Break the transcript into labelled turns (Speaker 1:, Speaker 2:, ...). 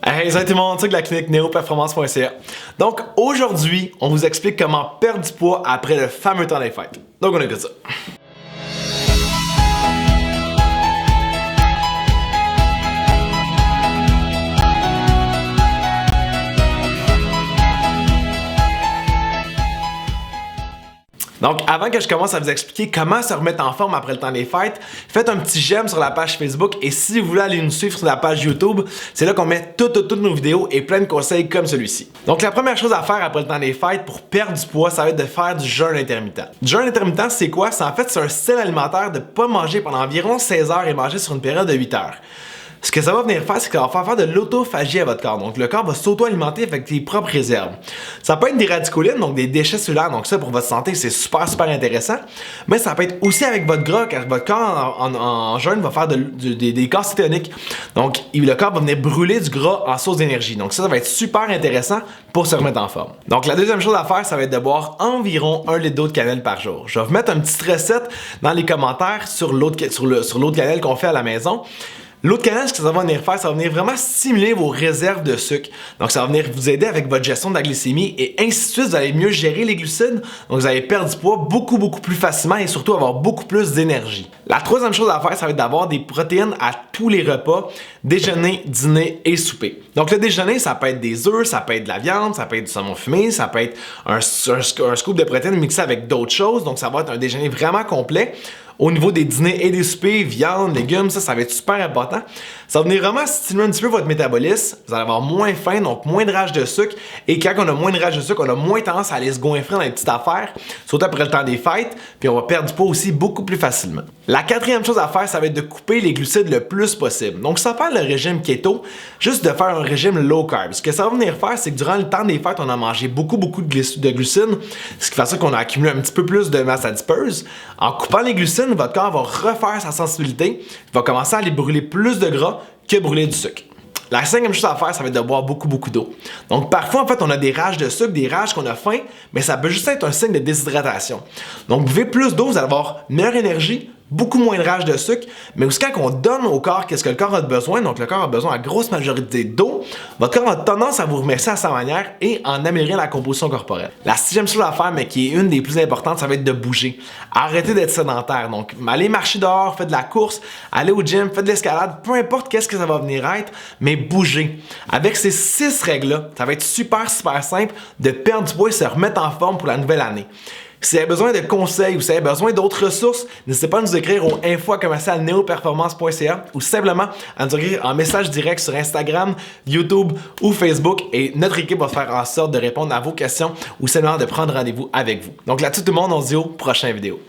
Speaker 1: Hey, salut tout le monde, c'est de la clinique neoperformance.ca. Donc aujourd'hui, on vous explique comment perdre du poids après le fameux temps des fêtes. Donc on écoute ça. Donc, avant que je commence à vous expliquer comment se remettre en forme après le temps des fêtes, faites un petit j'aime sur la page Facebook et si vous voulez aller nous suivre sur la page YouTube, c'est là qu'on met toutes nos vidéos et plein de conseils comme celui-ci. Donc, la première chose à faire après le temps des fêtes pour perdre du poids, ça va être de faire du jeûne intermittent. Du jeûne intermittent, c'est quoi? C'est en fait un style alimentaire de ne pas manger pendant environ 16 heures et manger sur une période de 8 heures. Ce que ça va venir faire, c'est que ça va faire de l'autophagie à votre corps. Donc, le corps va s'auto-alimenter avec ses propres réserves. Ça peut être des radicolines, donc des déchets cellulaires. Donc, ça, pour votre santé, c'est super intéressant. Mais ça peut être aussi avec votre gras, car votre corps en jeûne va faire des corps cétoniques. Donc, le corps va venir brûler du gras en source d'énergie. Donc, ça va être super intéressant pour se remettre en forme. Donc, la deuxième chose à faire, ça va être de boire environ 1 litre d'eau de cannelle par jour. Je vais vous mettre une petite recette dans les commentaires sur l'eau de cannelle qu'on fait à la maison. L'eau de cannelle, ce que ça va venir faire, ça va venir vraiment stimuler vos réserves de sucre. Donc, ça va venir vous aider avec votre gestion de la glycémie et ainsi de suite, vous allez mieux gérer les glucides. Donc, vous allez perdre du poids beaucoup plus facilement et surtout avoir beaucoup plus d'énergie. La troisième chose à faire, ça va être d'avoir des protéines à tous les repas, déjeuner, dîner et souper. Donc, le déjeuner, ça peut être des œufs, ça peut être de la viande, ça peut être du saumon fumé, ça peut être un scoop de protéines mixé avec d'autres choses. Donc, ça va être un déjeuner vraiment complet. Au niveau des dîners et des soupers, viande, légumes, ça va être super important. Ça va venir vraiment stimuler un petit peu votre métabolisme. Vous allez avoir moins faim, donc moins de rage de sucre. Et quand on a moins de rage de sucre, on a moins tendance à aller se goinfrer dans les petites affaires, surtout après le temps des fêtes. Puis on va perdre du poids aussi beaucoup plus facilement. La quatrième chose à faire, ça va être de couper les glucides le plus possible. Donc ça fait le régime keto, juste de faire un régime low carb. Ce que ça va venir faire, c'est que durant le temps des fêtes, on a mangé beaucoup de glucides, ce qui fait ça qu'on a accumulé un petit peu plus de masse adipeuse. En coupant les glucides, votre corps va refaire sa sensibilité, il va commencer à aller brûler plus de gras que brûler du sucre. La cinquième chose à faire, ça va être de boire beaucoup d'eau. Donc parfois, en fait, on a des rages de sucre, des rages qu'on a faim, mais ça peut juste être un signe de déshydratation. Donc buvez plus d'eau, vous allez avoir meilleure énergie, beaucoup moins de rage de sucre, mais aussi quand on donne au corps qu'est-ce que le corps a besoin, donc le corps a besoin à grosse majorité d'eau, votre corps a tendance à vous remercier à sa manière et en améliorer la composition corporelle. La sixième chose à faire, mais qui est une des plus importantes, ça va être de bouger. Arrêtez d'être sédentaire, donc allez marcher dehors, faites de la course, allez au gym, faites de l'escalade, peu importe qu'est-ce que ça va venir être, mais bougez. Avec ces 6 règles-là, ça va être super simple de perdre du poids et se remettre en forme pour la nouvelle année. Si vous avez besoin de conseils ou si vous avez besoin d'autres ressources, n'hésitez pas à nous écrire au info@neoperformance.ca ou simplement à nous écrire en message direct sur Instagram, YouTube ou Facebook et notre équipe va faire en sorte de répondre à vos questions ou simplement de prendre rendez-vous avec vous. Donc là-dessus tout le monde, on se dit aux prochaines vidéos.